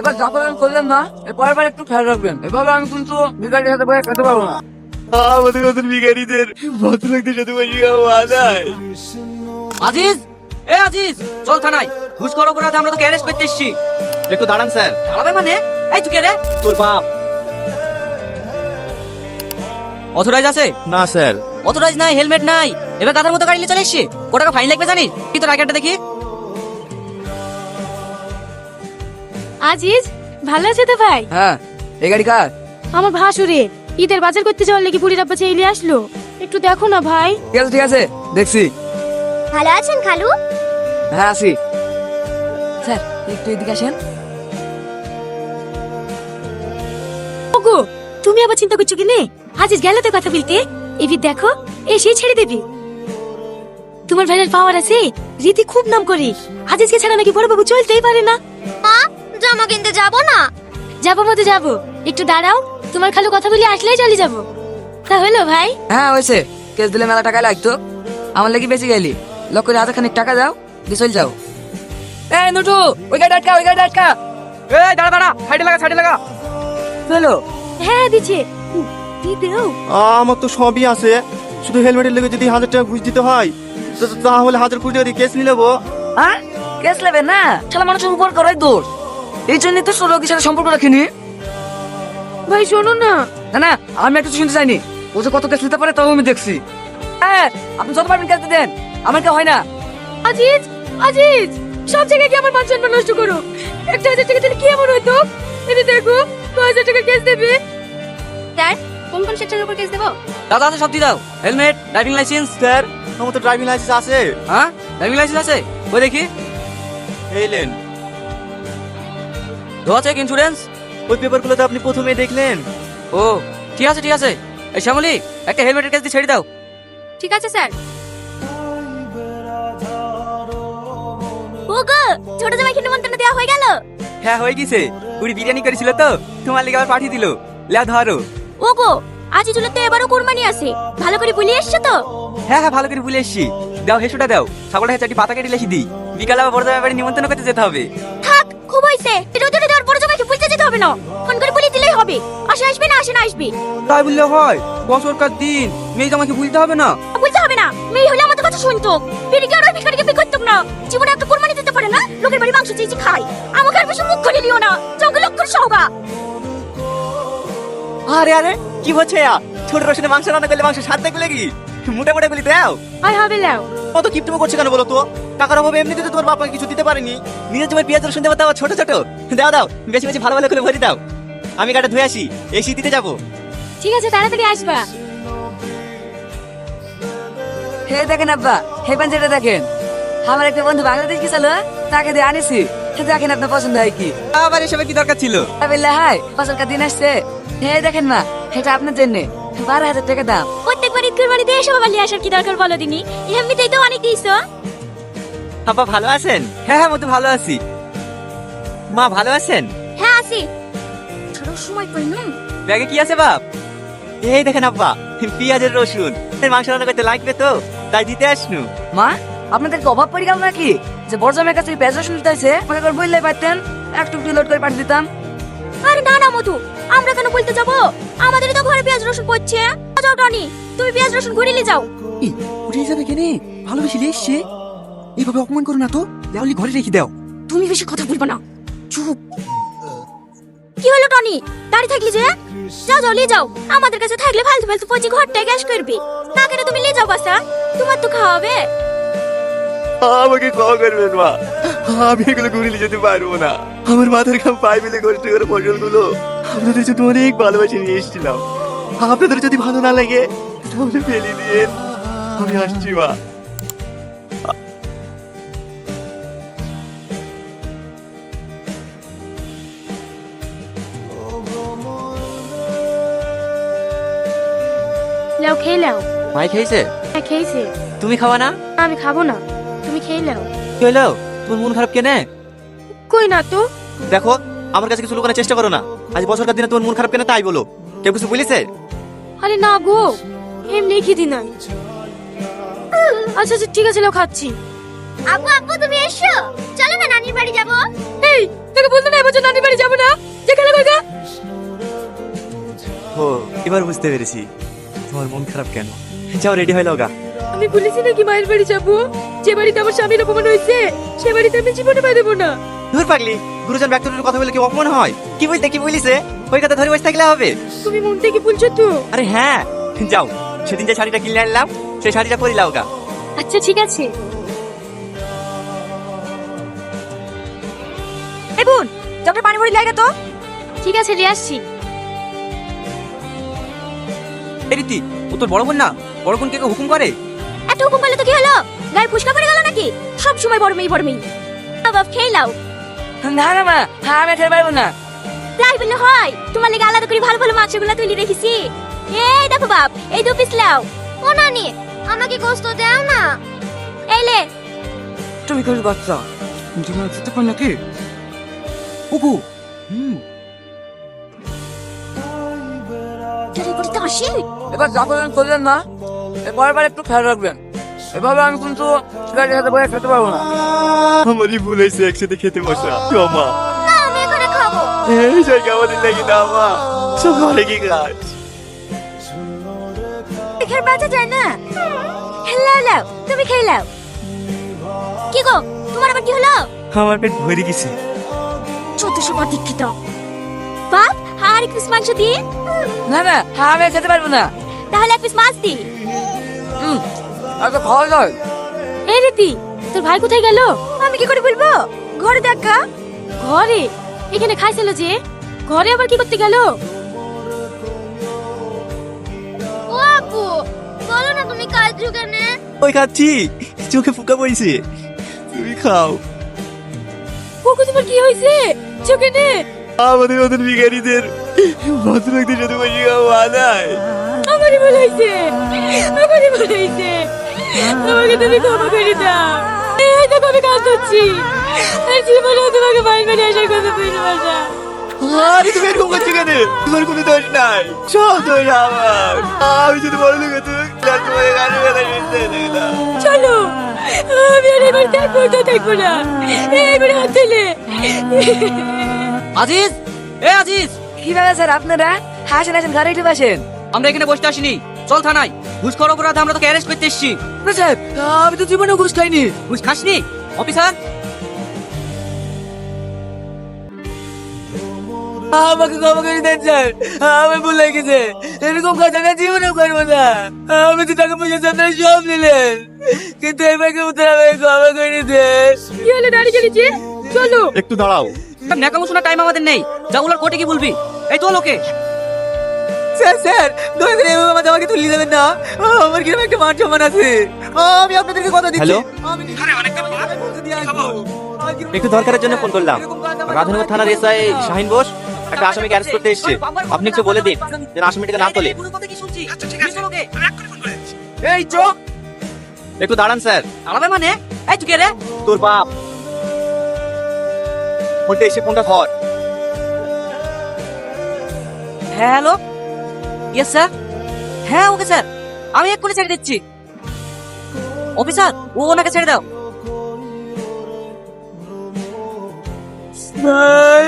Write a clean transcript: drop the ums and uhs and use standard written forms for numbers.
এবার যা করলেন করলেন না, পরের বার একটু খেয়াল রাখবেন। এভাবে আমি কিন্তু ভিখারির সাথে বসে খেতে পারবো না। আমাদের মতন ভিখারিদের ভদ্রলোকদের সাথে বসে খাওয়া যায়। আজিজ, এ আজিজ, চল থানায়। ঘুষ করার অপরাধে আমরা তোকে অ্যারেস্ট করতে এসেছি। একটু দাঁড়ান স্যার। দাঁড়াবে মানে? এই তুই কে রে? তোর বাপ। অথরাইজ আছে? না স্যার। অথরাইজ নাই, হেলমেট নাই, এবার গাধার মতো গাড়ি নিয়ে চলে এসছি। কত টাকা ফাইন লাগবে জানিস? কি তোর আইকার্ডটা দেখি। আজিজ, ভালো আছে তো ভাই? হ্যাঁ, এই গাড়ি কার? আমার ভাসুরে ঈদের বাজার করতে যাওয়ার লেগে বুড়ির আব্বা চেয়ে আসলো, একটু দেখো না ভাই। ঠিক আছে দেখছি। ভালো আছেন খালু? হ্যাঁ আসি। স্যার একটু এদিকে আসেন। ওগো, তুমি আবার চিন্তা করছো কি নে? আজিজ গেল তো কথা বলতে, এবার দেখো এসে ছেড়ে দেবে। তোমার ভাইয়ের পাওয়ার আছে, রীতি খুব নাম করি। আজিজকে ছাড়া নাকি বড় বাবু চলতেই পারে না। জামা কিনতে যাবো না? যাবো মতো যাবো, একটু দাঁড়াও, তোমার খালু কথা বলে আসলেই চলে যাবো। তা হলো ভাই? হ্যাঁ হয়েছে, কেস দিলে মেলা টাকা লাগতো, আমার লাগি বেশি গেলি। লক্ষ করে হাতে খানিক টাকা দাও, দিয়ে চল যাও। এই নুটু, ওই গাড়ি আটকা, ওই গাড়ি আটকা। এই দাঁড়া দাঁড়া, সাইডে লাগা, সাইডে লাগা। চলো। হ্যাঁ দিচ্ছে, দিতেও। আমার তো সবই আছে, শুধু হেলমেটের লেগে যদি 1000 টাকা ঘুষ দিতে হয় তাহলে 1000 টাকা কেস নিয়ে নেবো। হ্যাঁ কেস নেবে না, শালা মানুষের উপর করাই দোষ। এই জন্যই তো রোগীর সাথে সম্পর্ক রাখিনি। ভাই শোনো না। না না, আমি একটু শুনতে চাইনি। ও যে কত কেস নিতে পারে তাও আমি দেখছি। হ্যাঁ আপনি যত পারবেন কেস দেন, আমার কেউ হয় না। আজিজ, আজিজ, সব জায়গায় কি আমার মান সম্মান নষ্ট করো? 1000 টাকা দিলে কি এমন হইতো? এনে দেখো 2000 টাকা কেস দেবে। স্যার, কোন কোন সেকশনের উপর কেস দেবো? দাদা আছে, সব দিয়ে দাও। Helmet, driving licence. স্যার আমার তো ড্রাইভিং লাইসেন্স আছে। হ্যাঁ ড্রাইভিং লাইসেন্স আছে, ওই দেখি। এলেন ধোয়া চেক, ইন্স্যুরেন্স। ওই পেপারগুলো তো আপনি প্রথমেই দেখলেন। ও ঠিক আছে ঠিক আছে। এই শ্যামলী, একটা হেলমেটের কেস দিয়ে ছেড়ে দাও। ঠিক আছে স্যার। ওগো, ছোট জামাইকে নিমন্ত্রণ দেওয়া হয়ে গেল? হ্যাঁ হয়ে গেছে, পুরি বিরিয়ানি করেছিল তো, তোমার লেগে আবার পাঠিয়ে দিল। লে ধরো। ওগো, আজিজুলের তো এবারও কুরবানি আছে, ভালো করে বলি এসছো তো? হ্যাঁ হ্যাঁ ভালো করে ভুলে এসছি। দাও হেসুটা দাও, ছাগলটা চারটি পাতা কেটে লেসি দিই। বিকালে আবার বড় জামাই বাড়ি নিমন্ত্রণ করতে যেতে হবে। থাক, খুব হইছে। রোদে দেওয়ার বড় জামাইকে বলতে যেতে হবে না, ফোন করে বলে দিলেই হবে। আসবে না আসবে। তাই বললে হয়? বছরকার দিন মেয়ে জামাইকে ভুলতে হবে না। বলতে হবে না, মেয়ে হলে আমাদের কথা শুনতো। বিড়িকে আর ওই ভিখারিকে বিয়ে করতাম না। জীবনে একটা কুরবানি দিতে পারে না, লোকের বাড়ি মাংস চেয়েছি খাই। আমাকে আর বেশি মুখ করে লিও না, জঙ্গল লক্ষ্য সহগা। আরে আরে কি হচ্ছে? ছোট রসুনে মাংস রান্না করলে মাংস স্বাদ দেখবে কি? মোটা মোটা গুলি দাও। আয় হবে লাও। কত কিপটমো করছে কেন বলো তো? টাকার অভাবে এমনিতে তো তোমার বাবাকে কিছু দিতে পারেনি। নিজের তোমার পেঁয়াজ রসুন দেওয়া দাও ছোট ছোট। দাও দাও, বেশি বেশি ভালো ভালো করে ভরে দাও। আমি গাড়ি ধুয়ে আসি, এসি দিতে যাবো। ঠিক আছে, তাড়াতাড়ি আসবা। হে দেখেন আব্বা, হে পাঞ্জাটা দেখেন। আমার একটা বন্ধু বাংলাদেশ গেছিল, তাকে দিয়ে আনিছি। দেখেন আপনার পছন্দ হয় কি? আবার এসবের কি দরকার ছিল? বললে হাই, ফসলকার দিন আসছে। হে দেখেন মা, এটা আপনার জন্য 12,000 টাকা দাম। প্রত্যেকবার ঈদ কুরবানি দিয়ে এসব বালি আসার কি দরকার বলো দিনি? এমনিতেই তো অনেক দিয়েছো। আব্বা ভালো আছেন? হ্যাঁ হ্যাঁ মতো ভালো আছি। মা ভালো আছেন? হ্যাঁ আছি। ছোট সময় পাই না। ব্যাগে কি আছে বাপ? এই দেখেন আব্বা, পেঁয়াজের রসুন। মাংস রান্না করতে লাগবে তো, তাই দিতে আসনু। মা আপনাদেরকে অভাব পড়ে গেল নাকি যে বড় জামের কাছে পেঁয়াজ রসুন দিতে আছে? আমাকে একবার বললে পারতেন, একটু লোড করে পাঠিয়ে দিতাম। আরে না না মধু, আমরা কেন বলতে যাবো? আমাদেরই তো ঘরে পেঁয়াজ রসুন পড়ছে। যাও টনি, তুমি পেঁয়াজ রসুন ঘুরে নিয়ে যাও। উঠে যাবে কেনে? ভালোবেসে এসছে, এইভাবে অপমান করো না তো। লেওলি ঘরে রেখে দাও। তুমি বেশি কথা বলবা না, চুপ। কি হলো টনি, দাঁড়িয়ে থাকলি যে? যাও যাও নিয়ে যাও। আমাদের কাছে থাকলে ফালতু ফালতু পচি ঘরটায় গ্যাস করবি। না কেন তুমি নিয়ে যাও বাসা, তোমার তো খাওয়াবে। আমাকে ক্ষমা করবেন মা, আমি এগুলো ঘুরে নিয়ে যেতে পারবো না। আমার মাথার ঘাম পায়ে মিলে কষ্ট করে ফসলগুলো আপনাদের জন্য অনেক ভালোবাসে নিয়ে এসেছিলাম। আপনাদের যদি ভালো না লাগে তাহলে ফেলে দিন, আমি আসছি মা। লাও খেয়ে লাও। মাই খেয়েছে? হ্যাঁ খেয়েছে। তুমি খাওয়া না? আমি খাবো না, তুমি খেয়ে লাও। কি হলো, তোমার মন খারাপ কেনে? কই না তো। দেখো, আমার কাছে কিছু লুকানোর চেষ্টা করো না। আজ বছরকার দিনে তোমার মন খারাপ কেন তাই বলো। কেউ কিছু বলেছে? আরে না গো, এমনি খিদি নাই। আচ্ছা আচ্ছা ঠিক আছে, লাও খাচ্ছি। আব্বু আব্বু তুমি এসো, চলো না নানির বাড়ি যাবো। এই তোকে বলতে না এবছর নানির বাড়ি যাবো না। এবার বুঝতে পেরেছি তোমার মন খারাপ কেন। যাও রেডি হয়ে লগা। আমি বলেছি নাকি মায়ের বাড়ি যাবো, যে বাড়িতে আমার স্বামীর অপমান হয়েছে সে বাড়িতে আমি জীবনে পা দেবো না। দূর পাগলি, গুরুজন ব্যক্তির কথা বলে কি অপমান হয়? কি বলিছে ওই কথা ধরে বসে থাকলে হবে? তুমি মন থেকে বলছো তো? আরে হ্যাঁ, যাও সেদিন যে শাড়িটা কিনে আনলাম সেই শাড়িটা পরি লাওগা। আচ্ছা ঠিক আছে। এই বোন, জগে পানি ভরি লাগে তো। ঠিক আছে, নিয়ে আসছি। এই রীতি, ও তোর বড় বোন না? বড় বোন কে হুকুম করে? এত হুকুম করলে তো কি হলো? গায়ে ফুসকা পড়ে গেল নাকি? সব সময় বড় মেয়ে বড় মেয়ে। বাবা খেয়ে লাও। না না মা, আমি খেতে পারবো না। তাই বললে হয়? তোমার লেগে আলাদা করে ভালো ভালো মাছগুলো তুলে রেখেছি। এই দেখো বাপ, এই 2 পিস লাও। ও নানি, আমাকে গোশত দাও না। এই লে। তুমি করে বাচ্চা তুমি খেতে পার নাকি? কুকু তোরে বলতে আসি? এবার যা করলেন করলেন না, এবার একটু খেয়াল রাখবেন। এভাবে আমি কিন্তু গাড়ির সাথে বসে খেতে পারবো না। আমারই ভুল হয়েছে একসাথে খেতে বসা। মা, না, আমি এখানে খাবো। এই জায়গা আমাদের লেগে দাও মা, সব ঘরে কি কাজ? এখানে বাঁচা যায় না। লাও লাও, তুমি খেয়ে লাও। কি গো, তোমার আবার কি হলো? আমার পেট ভরে গেছে। চোদ্দ সময় দীক্ষিত বাপ, আর 1 পিস মাংস দিয়ে। না না, আমি খেতে পারবো না। তাহলে 1 পিস মাছ দি। আর তো খাওয়া যায়। এই রীতি, তোর ভাই কোথায় গেল? আমি কি করে বলবো? ঘরে দেখা। ঘরে? এখানে খাইছিল যে, ঘরে আবার কি করতে গেল? ও আপু, বলো না তুমি কাজ জুগানে। ওই খাচ্ছি, চোখে ফুকা পড়েছে, তুমি খাও। ওকে তোমার কি হয়েছে? চোখে নে। আমাদের মতন ভিখারিদের ভদ্রলোকদের সাথে বসে খাওয়া নাই। আমারই ভুল হয়েছে, আমারই ভুল হয়েছে। আমাকে তুমি ক্ষমা করে দাও। এই দেখো আমি কাজ করছি, আর জীবনেও তোমাকে বাড়ি বাড়ি আসার কথা বলবো না। আরে তুমি এরকম করছো কেন? তোমার কোনো দোষ নাই, সব দোষ আমার। আমি যদি বড় লোক হতো তোমাকে গাড়ি বেলা দিতাম। চলো, আমি আর এবার দেখবো না। এবারে হাত দিলে। আজিজ, আজিজ, কি ব্যাপার স্যার আপনারা? আসেন আসেন, গাড়ি একটু বসেন। আমরা এখানে বসতে আসিনি, চল থানায়। ঘুষখোর অপরাধে আমরা তোকে অ্যারেস্ট করতে এসেছি। না স্যার, আমি তো জীবনে ঘুষ খাইনি। ঘুষ খাসনি? অফিসার, আমাকে ক্ষমা করে দেন স্যার, আমি ভুল হয়ে গেছে। এরকম কথা না জীবনেও করবো না। আমি তো টাকা পয়সা আপনারা সব নিলেন, কিন্তু এবারকে উত্তর আমাকে ক্ষমা করে দেন। কি হলো, দাঁড়িয়ে গেলি? চলো। একটু দাঁড়াও। ন্যাকামো শোনার টাইম আমাদের নেই। যা বলার কোর্টে কি বলবি? এই তো লোকে। স্যার স্যার, দয়া করে এভাবে আমাকে তুলে দেবেন না। আমার কিরকম একটা মান সম্মান আছে। আমি আপনাদেরকে কথা দিচ্ছি। হ্যালো? আমি একটু দরকারের জন্য ফোন করলাম। রাধানগর থানার এসআই শাহিন বোস একটা আসামিকে অ্যারেস্ট করতে এসেছে। আপনি একটু বলে দিন যেন আসামিটাকে না তোলে। এই চোখ একটু দাঁড়ান স্যার। আলাদা মানে? এই তুই কে রে? তোর বাপ। ফোনটা এসে ফোনটা ধর। Hello, yes sir. হ্যাঁ ওকে স্যার, আমি এক্ষুনি ছেড়ে দিচ্ছি। অফিসার, ওনাকে ছেড়ে দাও। ভাই